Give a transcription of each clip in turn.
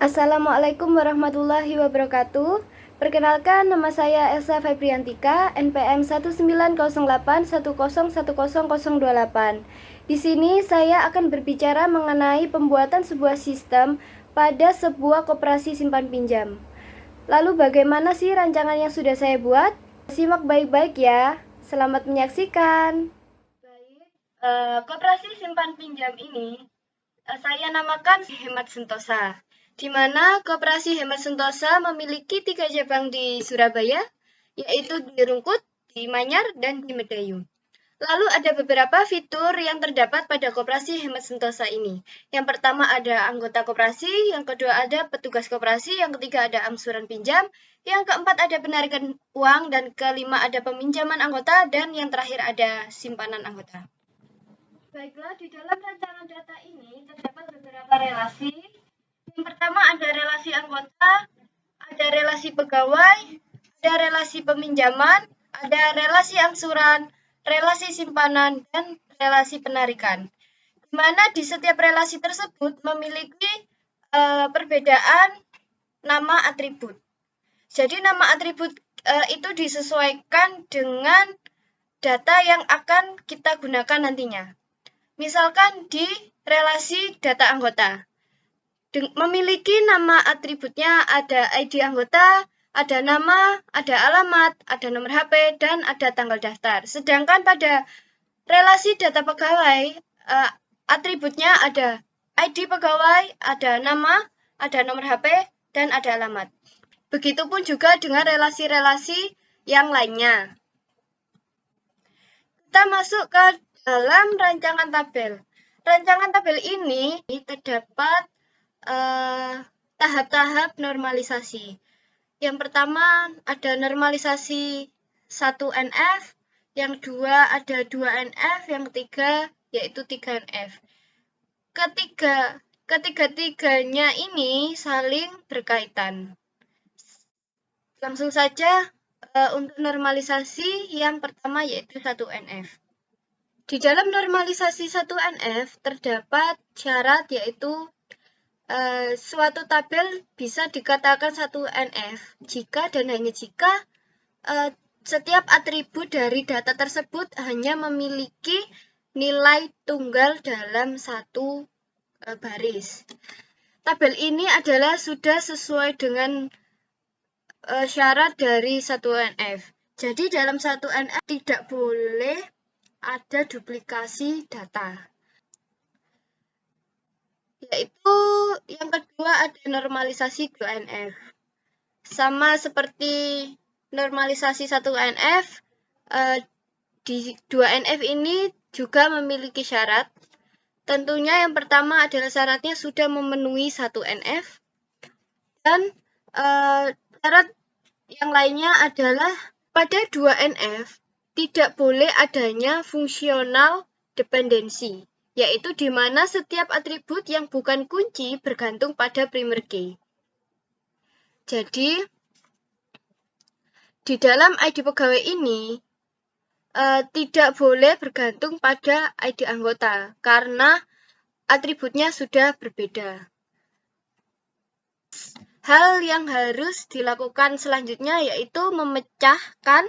Assalamualaikum warahmatullahi wabarakatuh. Perkenalkan, nama saya Elsa Febriantika, NPM 190810101028. Di sini saya akan berbicara mengenai pembuatan sebuah sistem pada sebuah koperasi simpan pinjam. Lalu bagaimana sih rancangan yang sudah saya buat? Simak baik-baik ya. Selamat menyaksikan. Baik, koperasi simpan pinjam ini saya namakan Hemat Sentosa, di mana Koperasi Hemat Sentosa memiliki 3 cabang di Surabaya, yaitu di Rungkut, di Manyar, dan di Medayu. Lalu ada beberapa fitur yang terdapat pada Koperasi Hemat Sentosa ini. Yang pertama ada anggota koperasi, yang kedua ada petugas koperasi, yang ketiga ada angsuran pinjam, yang keempat ada penarikan uang, dan kelima ada peminjaman anggota, dan yang terakhir ada simpanan anggota. Baiklah, di dalam rancangan data ini terdapat beberapa relasi. Yang pertama ada relasi anggota, ada relasi pegawai, ada relasi peminjaman, ada relasi angsuran, relasi simpanan, dan relasi penarikan. Di mana di setiap relasi tersebut memiliki perbedaan nama atribut. Jadi nama atribut itu disesuaikan dengan data yang akan kita gunakan nantinya. Misalkan di relasi data anggota, memiliki nama atributnya ada ID anggota, ada nama, ada alamat, ada nomor HP, dan ada tanggal daftar. Sedangkan pada relasi data pegawai, atributnya ada ID pegawai, ada nama, ada nomor HP, dan ada alamat. Begitupun juga dengan relasi-relasi yang lainnya. Kita masuk ke dalam rancangan tabel. Rancangan tabel ini terdapat tahap-tahap normalisasi. Yang pertama ada normalisasi 1NF, yang kedua ada 2NF, yang ketiga yaitu 3NF. Ketiga-tiganya ini saling berkaitan. Langsung saja untuk normalisasi yang pertama yaitu 1NF. Di dalam normalisasi 1NF terdapat syarat yaitu suatu tabel bisa dikatakan 1NF jika dan hanya jika setiap atribut dari data tersebut hanya memiliki nilai tunggal dalam satu baris. Tabel ini adalah sudah sesuai dengan syarat dari 1NF. Jadi dalam 1NF tidak boleh ada duplikasi data. Yaitu yang kedua ada normalisasi 2NF. Sama seperti normalisasi 1NF, di 2NF ini juga memiliki syarat. Tentunya yang pertama adalah syaratnya sudah memenuhi 1NF. Dan syarat yang lainnya adalah pada 2NF tidak boleh adanya fungsional dependensi, yaitu di mana setiap atribut yang bukan kunci bergantung pada primer key. Jadi, di dalam ID pegawai ini tidak boleh bergantung pada ID anggota, karena atributnya sudah berbeda. Hal yang harus dilakukan selanjutnya yaitu memecahkan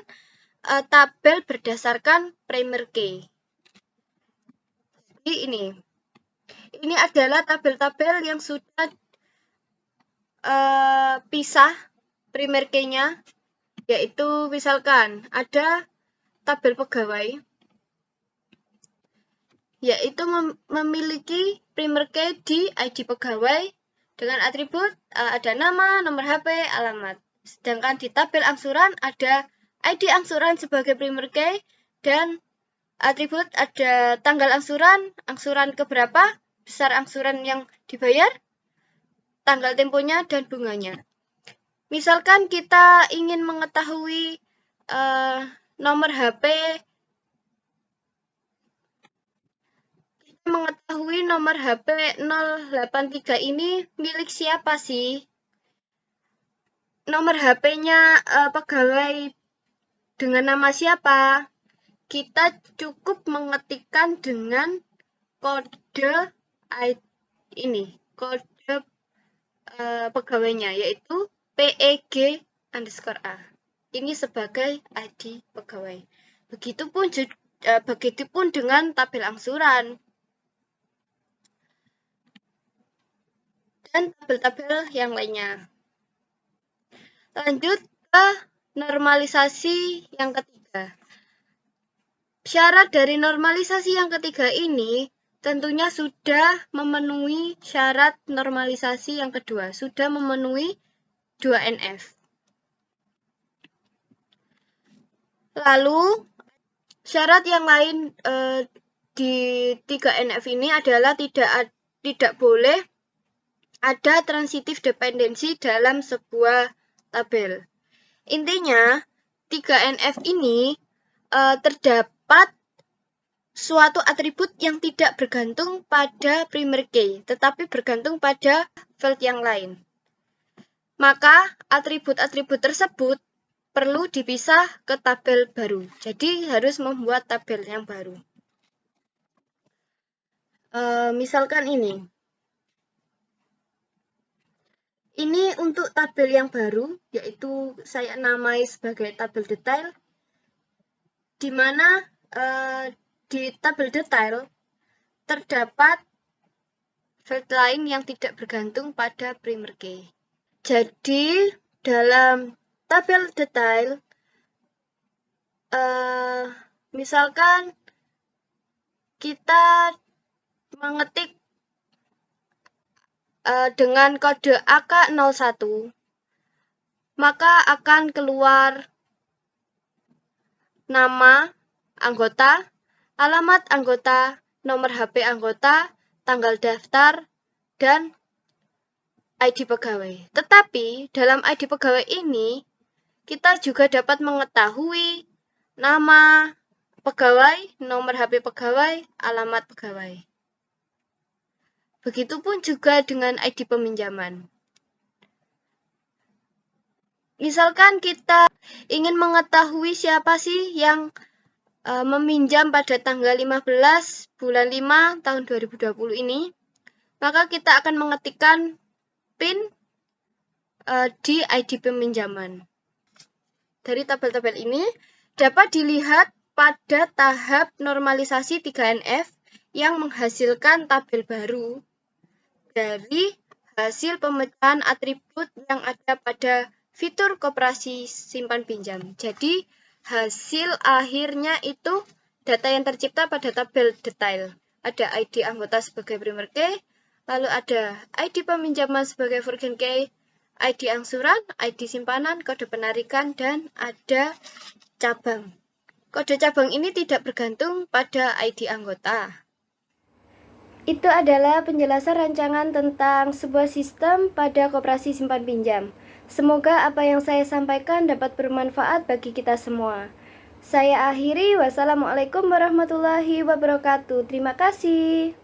tabel berdasarkan primer key. Jadi ini adalah tabel-tabel yang sudah pisah primer key-nya, yaitu misalkan ada tabel pegawai, yaitu memiliki primer key di ID pegawai dengan atribut ada nama, nomor HP, alamat. Sedangkan di tabel angsuran ada ID angsuran sebagai primer key dan atribut ada tanggal angsuran keberapa, besar angsuran yang dibayar, tanggal temponya, dan bunganya. Misalkan kita ingin mengetahui nomor HP, nomor HP 083 ini milik siapa sih? Nomor HP-nya pegawai dengan nama siapa? Kita cukup mengetikkan dengan kode ini, kode pegawainya, yaitu PEG_A. Ini sebagai ID pegawai. Begitupun dengan tabel angsuran dan tabel-tabel yang lainnya. Lanjut ke normalisasi yang ketiga. Syarat dari normalisasi yang ketiga ini tentunya sudah memenuhi syarat normalisasi yang kedua, sudah memenuhi 2NF. Lalu syarat yang lain di 3NF ini adalah tidak boleh ada transitif dependensi dalam sebuah tabel. Intinya 3NF ini terdapat suatu atribut yang tidak bergantung pada primer key, tetapi bergantung pada field yang lain. Maka atribut-atribut tersebut perlu dipisah ke tabel baru. Jadi harus membuat tabel yang baru. Misalkan ini. Ini untuk tabel yang baru, yaitu saya namai sebagai tabel detail, di mana di tabel detail terdapat field lain yang tidak bergantung pada primer key. Jadi dalam tabel detail, misalkan kita mengetik dengan kode AK01, maka akan keluar nama anggota, alamat anggota, nomor HP anggota, tanggal daftar, dan ID pegawai. Tetapi dalam ID pegawai ini, kita juga dapat mengetahui nama pegawai, nomor HP pegawai, alamat pegawai. Begitupun juga dengan ID peminjaman. Misalkan kita ingin mengetahui siapa sih yang meminjam pada tanggal 15 bulan 5 tahun 2020 ini, maka kita akan mengetikkan PIN di ID peminjaman. Dari tabel-tabel ini dapat dilihat pada tahap normalisasi 3NF yang menghasilkan tabel baru dari hasil pemecahan atribut yang ada pada fitur koperasi simpan pinjam. Jadi hasil akhirnya itu data yang tercipta pada tabel detail. Ada ID anggota sebagai primer key, lalu ada ID peminjaman sebagai forgen key, ID angsuran, ID simpanan, kode penarikan, dan ada cabang. Kode cabang ini tidak bergantung pada ID anggota. Itu adalah penjelasan rancangan tentang sebuah sistem pada koperasi simpan pinjam. Semoga apa yang saya sampaikan dapat bermanfaat bagi kita semua. Saya akhiri, wassalamualaikum warahmatullahi wabarakatuh. Terima kasih.